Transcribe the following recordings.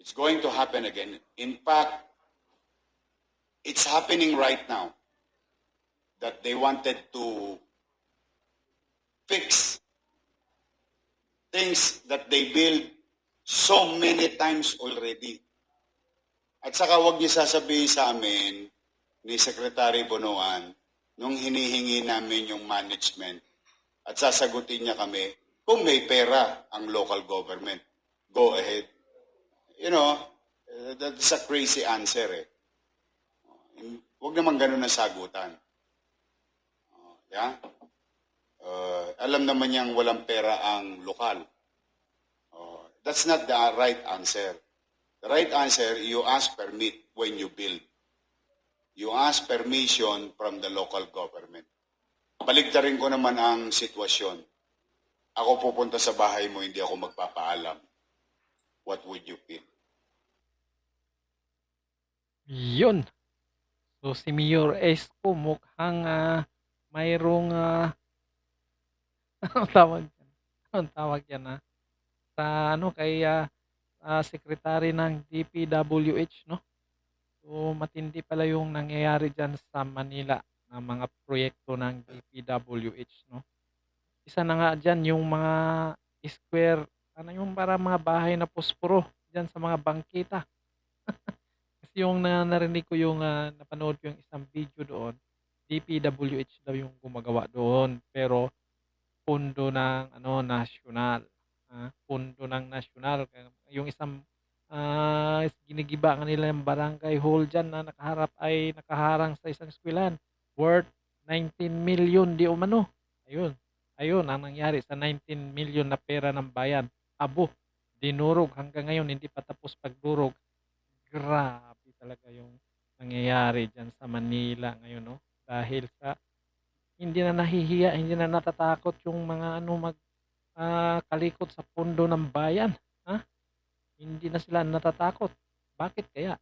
It's going to happen again. In fact, it's happening right now that they wanted to fix things that they built so many times already. At saka wag niyo sasabihin sa amin ni Secretary Bonoan nung hinihingi namin yung management at sasagutin niya kami kung may pera ang local government. Go ahead. You know, that's a crazy answer eh. Huwag naman ganun ang sagutan. Yeah? Alam naman niyang walang pera ang lokal. That's not the right answer. The right answer, you ask permit when you build. You ask permission from the local government. Baligtarin ko naman ang sitwasyon. Ako pupunta sa bahay mo, hindi ako magpapaalam. What would you feel? Yun. So si Mayor Esco mukhang mayroong anong tawag yan? Anong tawag yan sa kay secretary ng DPWH, no? So matindi pala yung nangyayari diyan sa Manila na mga proyekto ng DPWH, no? Isa na nga diyan yung mga square, yung para mga bahay na posporo diyan sa mga bangkita. Kasi yung narinig ko yung napanood ko yung isang video doon, DPWH daw yung gumagawa doon, pero pundo ng nasyonal. Pundo ng nasyonal. Yung isang ginigiba nga nila yung barangay hall dyan na nakaharang sa isang eskwelahan worth 19 million di umano. Ayun ang nangyari sa 19 million na pera ng bayan. Abo, dinurog hanggang ngayon hindi pa tapos pagdurog. Grabe talaga yung nangyayari dyan sa Manila ngayon, no? Dahil sa hindi na nahihiya, hindi na natatakot yung mga kalikot sa pundo ng bayan. Hindi na sila natatakot. Bakit kaya?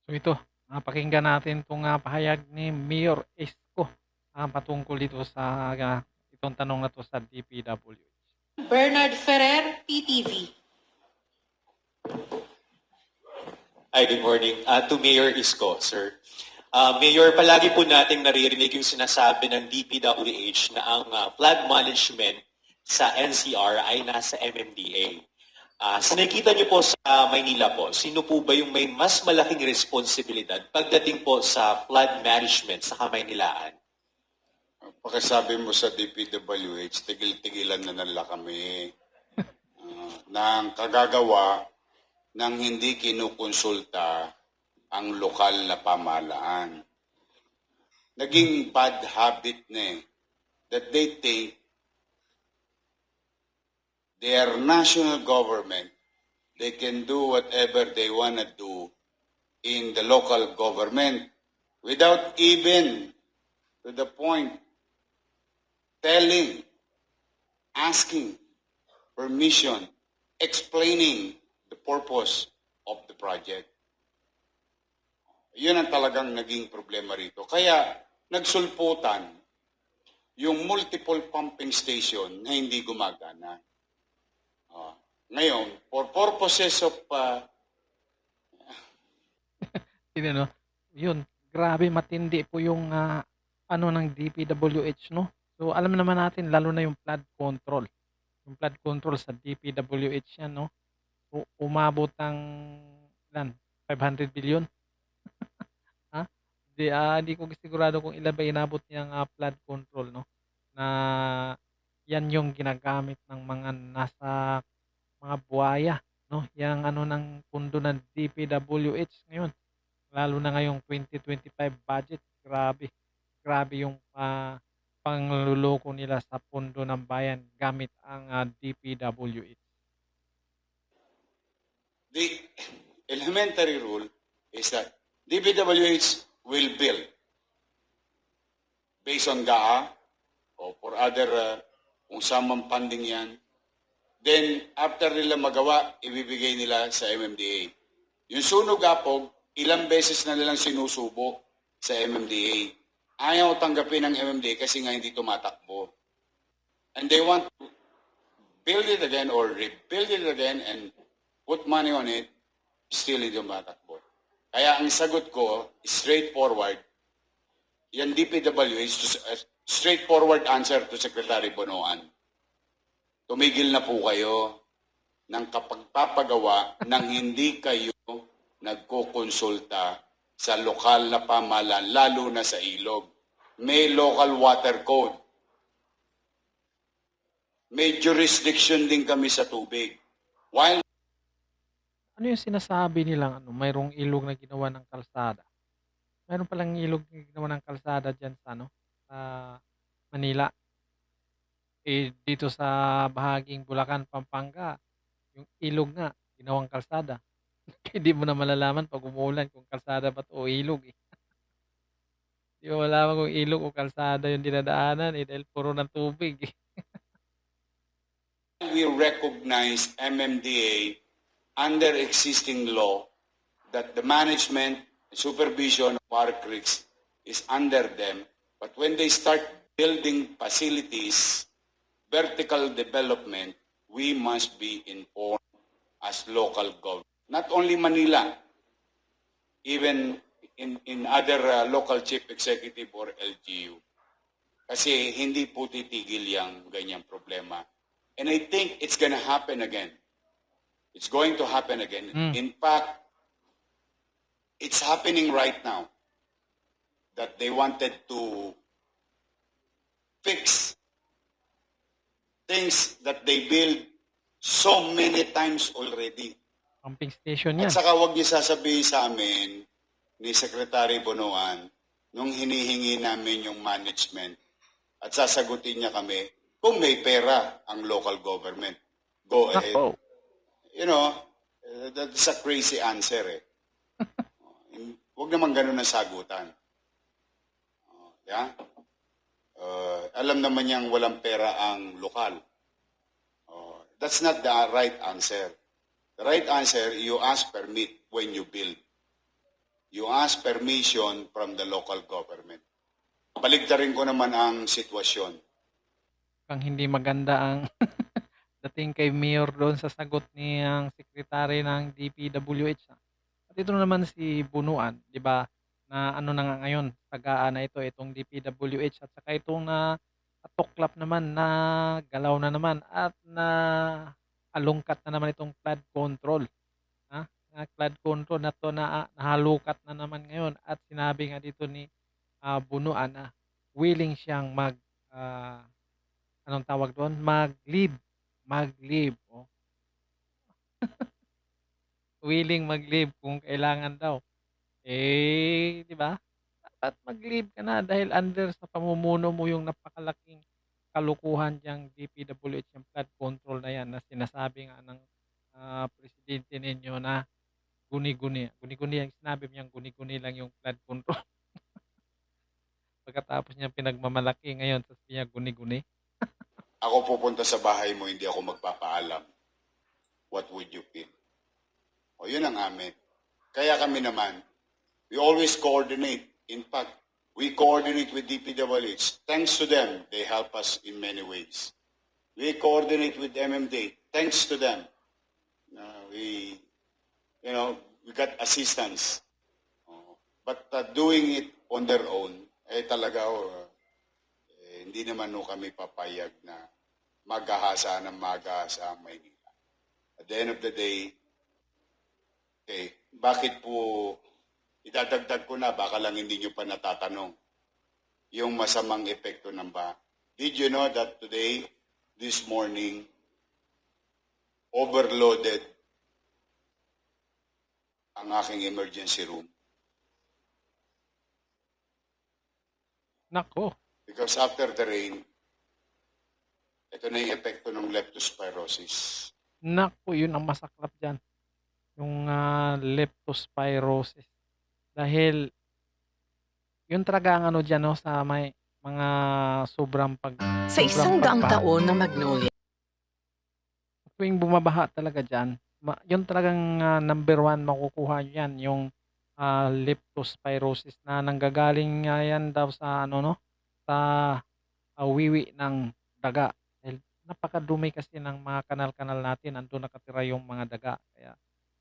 So ito, pakinggan natin itong pahayag ni Mayor Esco patungkol dito sa itong tanong na to sa DPWH. Bernard Ferrer, PTV. Hi, good morning. To Mayor Isko, sir. Mayor, palagi po nating naririnig yung sinasabi ng DPWH na ang flood management sa NCR ay nasa MMDA. Sa nakikita niyo po sa Maynila po, sino po ba yung may mas malaking responsibilidad pagdating po sa flood management sa Kamaynilaan? Pagkasabi mo sa DPWH, tigil-tigilan na nila kami ng kagagawa ng hindi kinukonsulta ang lokal na pamahalaan. Naging bad habit na that they think their national government, they can do whatever they want to do in the local government without even, to the point, telling, asking permission, explaining the purpose of the project. Yun ang talagang naging problema rito. Kaya nagsulputan yung multiple pumping station na hindi gumagana. Ngayon, for purposes of yun, grabe matindi po yung ng DPWH, no? So alam naman natin lalo na yung flood control. Yung flood control sa DPWH yan, no? Umabot ng 500 billion. Di ko sigurado kung ilan ba inabot niyang flood control, no? Na yan yung ginagamit ng mga nasa mga buhaya, no? Yang ng pundo ng DPWH ngayon. Lalo na ngayong 2025 budget, grabe yung pangluloko nila sa pundo ng bayan gamit ang DPWH. The elementary rule is that DPWH will build based on GAA or for other kung samang funding yan. Then, after nila magawa, ibibigay nila sa MMDA. Yung sunog apog, ilang beses na nilang sinusubo sa MMDA. Ayaw tanggapin ng MMDA kasi nga hindi tumatakbo. And they want to build it again or rebuild it again and put money on it, still hindi matakbo. Kaya ang sagot ko, straightforward, yan DPWH, straightforward answer to Secretary Bonoan. Tumigil na po kayo ng kapagpapagawa nang hindi kayo nagkukonsulta sa lokal na pamahalaan, lalo na sa ilog. May local water code. May jurisdiction din kami sa tubig. While Ano yung sinasabi nilang mayroong ilog na ginawa ng kalsada? Mayroon palang ilog na ginawa ng kalsada diyan sa sa Manila. Dito sa bahaging Bulacan, Pampanga, yung ilog nga ginawang kalsada. Hindi mo na malalaman pag umuulan kung kalsada ba 'to o ilog, eh. Di mo malaman kung ilog o kalsada yung dinadaanan, dahil puro ng tubig, eh. we recognize MMDA under existing law that the management and supervision of our creeks is under them. But when they start building facilities, vertical development, we must be informed as local government. Not only Manila, even in other local chief executive or LGU. Kasi hindi po titigil yung ganyang problema. And I think it's gonna happen again. It's going to happen again. In fact, it's happening right now that they wanted to fix things that they built so many times already. Pumping station yan. At saka huwag niyo sasabihin sa amin ni Secretary Bonoan nung hinihingi namin yung management at sasagutin niya kami kung may pera ang local government. Go ahead. Nako. You know, that's a crazy answer eh. Huwag naman ganun ang sagutan. Yeah? Alam naman niyang walang pera ang lokal. That's not the right answer. The right answer, you ask permit when you build. You ask permission from the local government. Baligtarin ko naman ang sitwasyon. Kang hindi maganda ang dating kay Mayor doon sa sagot ni ang sekretary ng DPWH. At ito naman si Bunuan, di ba? Na ano na nga ngayon, tagaan na ito, itong DPWH at saka itong na tuklap naman na galaw na naman at na alungkat na naman itong flood control. Na flood control na to na nahalukat na naman ngayon at sinabi nga dito ni Bunuan na willing siyang anong tawag doon? Mag-leave. Oh. Willing mag-leave kung kailangan daw. Di ba? Dapat mag-leave ka na dahil under sa pamumuno mo yung napakalaking kalukuhan diyang DPWH, yung flood control na yan na sinasabi nga ng presidente ninyo na guni-guni. Guni-guni, yung sinabi niyang guni-guni lang yung flood control. Pagkatapos niya pinagmamalaki ngayon, tapos niya guni-guni. Ako pupunta sa bahay mo, hindi ako magpapaalam. What would you feel? O yun ang amin. Kaya kami naman, we always coordinate. In fact, we coordinate with DPWH. Thanks to them, they help us in many ways. We coordinate with MMD. Thanks to them, we got assistance. But doing it on their own, talaga, hindi naman kami papayag na maghahasa ng maghahasa ang Maynila. At the end of the day, bakit po, idadagdag ko na, baka lang hindi nyo pa natatanong, yung masamang epekto ng baha. Did you know that today, this morning, overloaded ang aking emergency room? Nako. Because after the rain, ito na yung epekto ng leptospirosis. Nako, yun ang masaklap dyan. Yung leptospirosis. Dahil, yun talaga ang ano dyan, no, sa may mga sobrang Sa isang daang pagbaha. taon na Magnolia, Tuwing bumabaha talaga dyan, yun talagang number one makukuha yan, yung leptospirosis na nanggagaling yan daw sa ano no, sa wiwi ng daga. Dahil napakadumi kasi ng mga kanal-kanal natin, andun nakatira yung mga daga. Kaya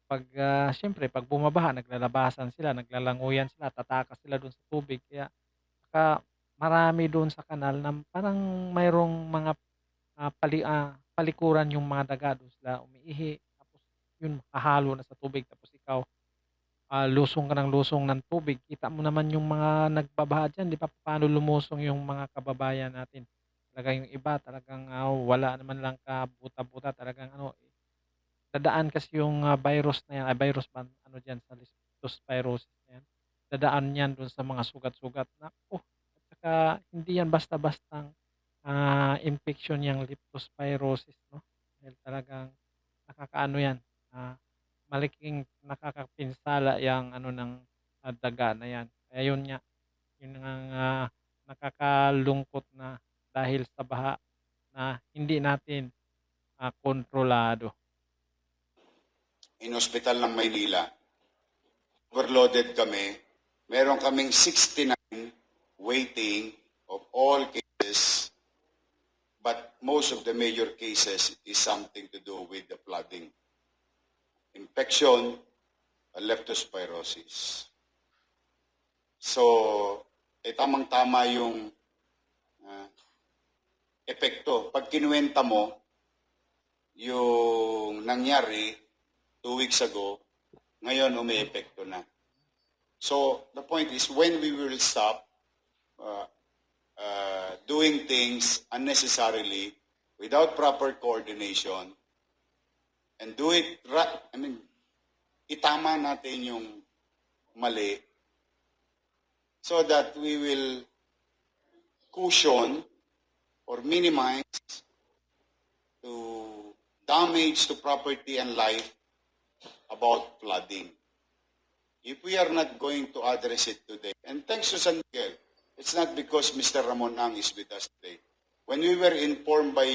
pag siyempre pag bumabaha naglalabasan sila, naglalanguyan sila, tatakas sila dun sa tubig. Kaya saka marami dun sa kanal na parang mayroong mga palikuran yung mga daga, dun sila umiihi. Tapos yun hahalo na sa tubig tapos ikaw lusong ka ng lusong ng tubig. Kita mo naman yung mga nagbabaha diyan, 'di ba, paano lumusong yung mga kababayan natin. Talagang yung iba talagang wala naman lang kabuta-buta, talagang ano, dadaan kasi yung virus na yan, virus ba ano diyan sa leptospirosis na yan. Dadaan yan dun sa mga sugat-sugat. Naku, at saka hindi yan basta-bastang infection yang leptospirosis, no? Dahil talagang nakakaano yan, malaking nakakapinsala yang ano ng daga na yan. Kaya yun nga, yun ang nakakalungkot na dahil sa baha na hindi natin kontrolado. In hospital ng Maynila, overloaded kami. Meron kaming 69 waiting of all cases, but most of the major cases is something to do with the flooding. Infection, leptospirosis. So, tamang-tama yung epekto. Pag kinuwenta mo, yung nangyari 2 weeks ago, ngayon umi-epekto na. So, the point is, when we will stop doing things unnecessarily, without proper coordination, and do it, itama natin yung mali so that we will cushion or minimize to damage to property and life about flooding. If we are not going to address it today, and thanks to San Miguel, it's not because Mr. Ramon Ang is with us today. When we were informed by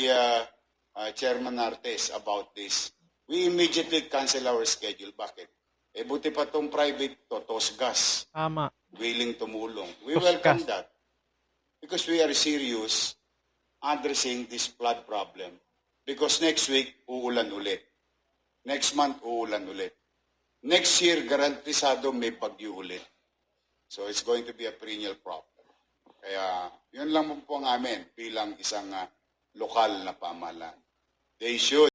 Chairman Artes about this, we immediately cancel our schedule. Bakit? Buti pa tong private to, Tosgas, Tama. willing tumulong. We Tosgas. welcome that because we are serious addressing this flood problem. Because next week, uulan ulit. Next month, uulan ulit. Next year, garantisado may bagyo ulit. So it's going to be a perennial problem. Kaya yun lang po ang amin bilang isang lokal na pamahalaan. They should